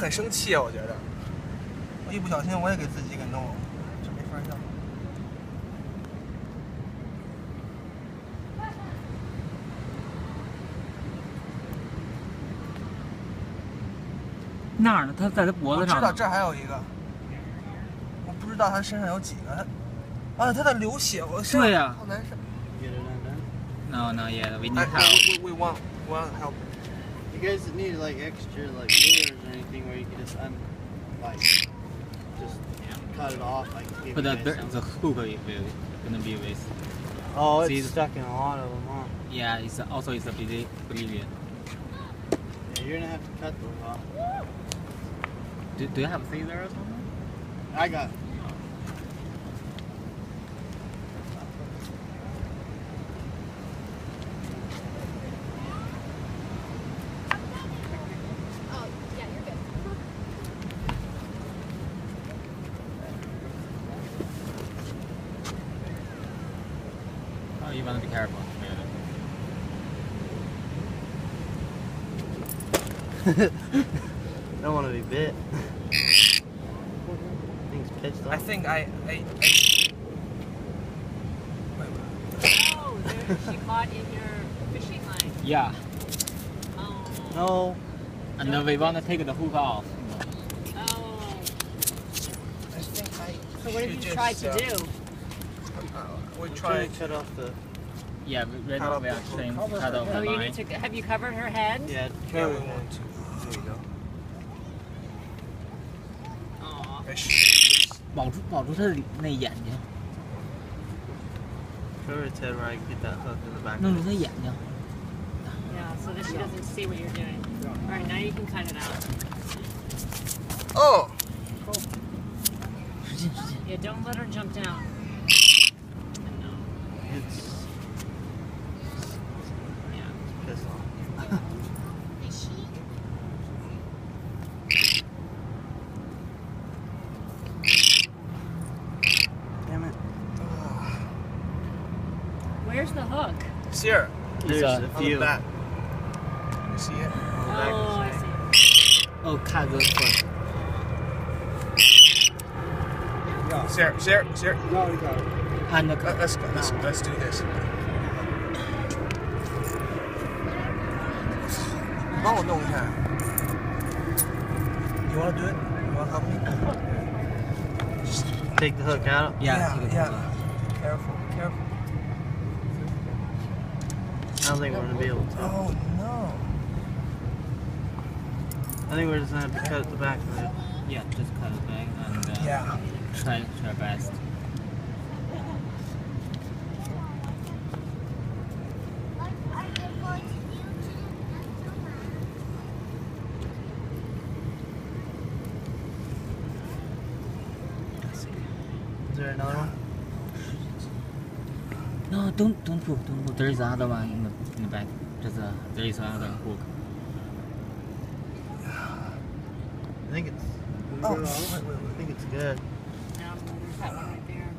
很生气啊，我觉得。我一不小心我也给自己给弄了，这没法要。哪儿呢？他在他脖子上。我知道这儿还有一个，我不知道他身上有几个。啊，他在流血，我身上好难受。No, yeah, we need help. We want help. You guys need like extra like rulers or anything where you can just just cut it off like. But the hook will gonna be with. Oh, it's stuck in a lot of them, huh? Yeah, it's a Brazilian. Yeah, you're gonna have to cut those off. Do you have a scissor or something? I got it. You want to be careful. Don't want to be bit. Thing's pissed off. I think I Oh, she caught in your fishing line. Yeah. Oh. No. And then we want to take the hook off. Oh. I think So what have you tried to do? We try to cut off the. Yeah, we are trying to cut off the Oh, you line. need to. Have you covered her head? Yeah, Yeah, we cover want to. There you go. Aw. 保住他的那眼睛， Cover its head where I can get that hook in the back. 弄住他眼睛。 Yeah, so that she doesn't see what you're doing. All right, now you can cut it out. Oh. 使劲。 Yeah, don't let her jump down. It's pissed off. Damn it. Where's the hook? It's here. There's a On the few. back. You see it? Oh, I see. Oh, cut this one. Sarah. No, you got it. And the Let's do this. 帮我弄一下。You wanna do it? You wanna help me? Take the hook out. yeah. Careful. I don't think we're gonna be able to. Oh no. I think we're just gonna have to cut the back of it. Yeah, just cut it back and Yeah. try best. Is there another one? No, don't pull. There is another one in the back. There is another hook. I think it's. Oh, wait. I think it's good. No, there's that one right there.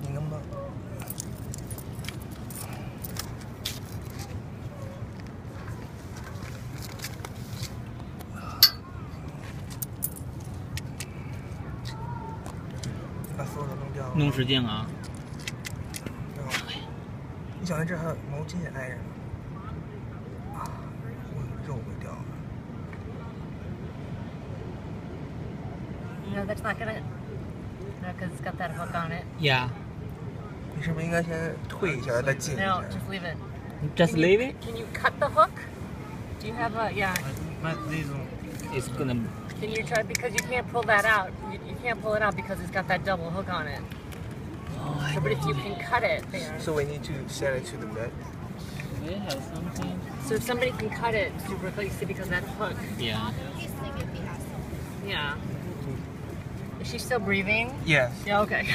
你能不能？把所有的弄掉了。弄使劲啊！你想想，这还有毛巾也挨着呢。啊，肉会掉了。 No, that's not gonna. No, because it's got that hook on it. Yeah. 你是不是应该先退一下，再进一下 No, just leave it. Just leave it. Can you cut the hook? Do you have a yeah? These will. It's gonna. Can you try because you can't pull that out? You can't pull it out because it's got that double hook on it. Oh, So, but if you can cut it there. So we need to set it to the bed. We have something. So if somebody can cut it to replace it because of that hook. Yeah. Yeah. Is she still breathing? Yes. Yeah. Okay.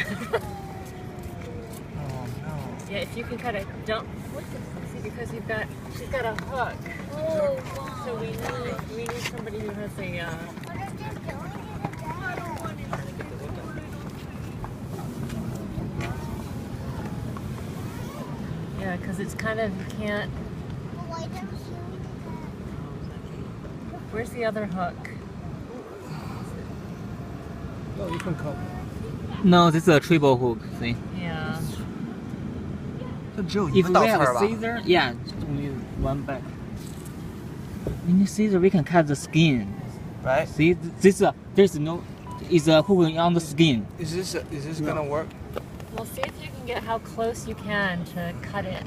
Oh no. Yeah. If you can cut it, don't. See, because she's got a hook. Oh, So we need somebody who has a. Yeah, because it's kind of you can't. Where's the other hook? Oh, you can cut. No, this is a triple hook. See? Yeah. 这只有一 If 个 we 倒 have 刺 a 儿吧？ scissor, yeah, just only one back. In the scissor, we can cut the skin. Right? See, there's no, is a hook on the skin. Is this gonna work? Well, see if you can get how close you can to cut it.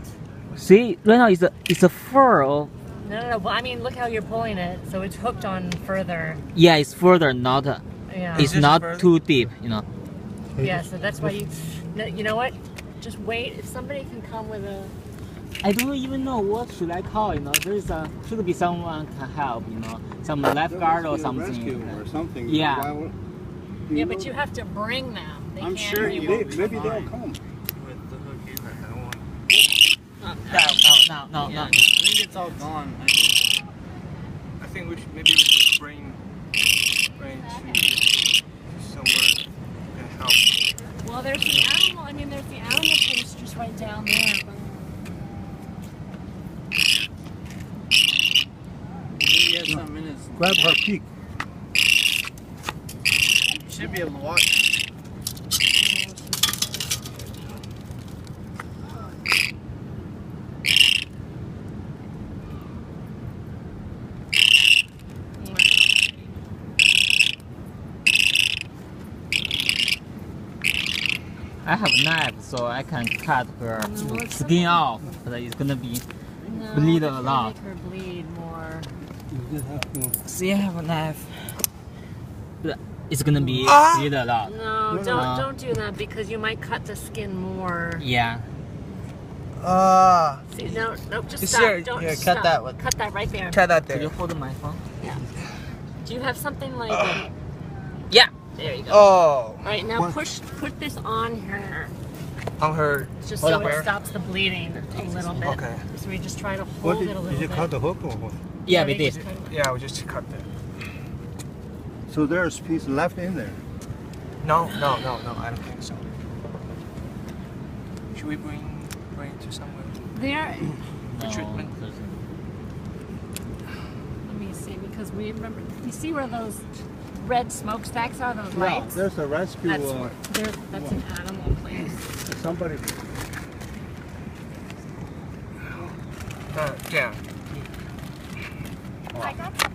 See, right now it's a fur of, No. Well, I mean, look how you're pulling it, so it's hooked on further. yeah, it's further, not, Yeah. it's Just not further? too deep, you know. Yeah. So that's why you know what? Just wait. If somebody can come with a. I don't even know what should I call, you know. Should be someone can help, you know, some lifeguard or something. Rescue or something. Yeah. Why would- Yeah, but you have to bring them. They I'm can't sure be maybe walking they'll by. come. With the hook in there, I don't want. No. I think it's all gone. I think maybe we should bring to somewhere and help. Well, there's the animal. I mean, there's the animal place just right down there. Maybe he has something in his. Grab her peak. You should be able to walk now. I have a knife, so I can cut her No, it's skin off, but it's gonna be No, bleed they're a gonna lot. Make her bleed more. You just have to. See, I have a knife. But it's gonna be bleed a lot. No, No, don't do that because you might cut the skin more. Yeah. See, no, just Just stop. here, Don't here, stop. cut that one. Cut that right there. Try that Could you there. hold my phone? Do you have something like? Yeah. There you go. Oh, All right, now What? put this on her, on her. just Hold so on. it stops the bleeding a little bit. Okay. So we just try to What hold it a little did you bit. cut the hook or what? Yeah, we they did. just cut it. Yeah, we just cut that. So there's piece left in there. No, I don't think so. Should we bring to somewhere? There. No, treatment. Let me see because we remember. You see where those red smokestacks are? Those Yeah, lights. there's a rescue. That's that's an animal place. Somebody. Yeah. I got some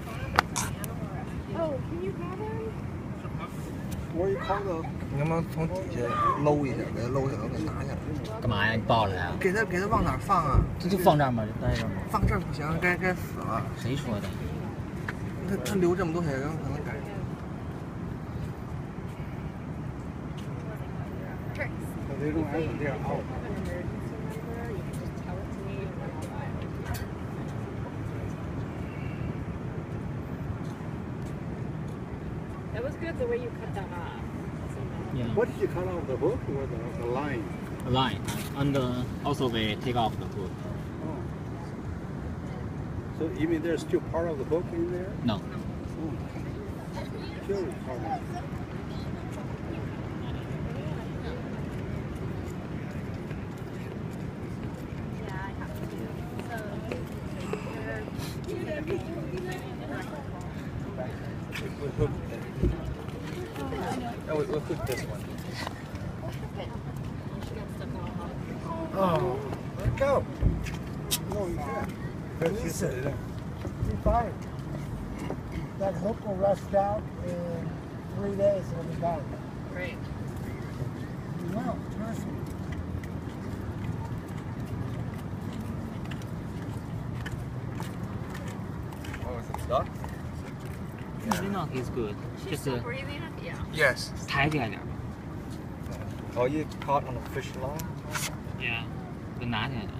animal rescue. Oh, can you grab him? What do you call the? 你能不能从底下搂一下，给它搂下来，我给它拿下来。干嘛呀？你抱着它？给它往哪儿放啊？这就放这儿吗？就待这儿吗？放这儿不行，该死了。谁说的？它流这么多血，可能该。They don't answer. They're out. That was good the way you cut that off. Yeah. What did you cut off the hook or the line? A line. And also they take off the hook. Oh. So you mean there's still part of the hook in there? No. Oh. Still part of it. We'll hook this one. Oh, let it go. No, you can't. Release it. Be fine. That hook will rust out in 3 days. It'll be gone. Great. You will. Trust me. Oh, is it stuck? No, he's good. She's Just still breathing? Yeah. Yes. 抬起来点儿。 Oh, you caught on a fish line? Yeah. 就拿起来点儿。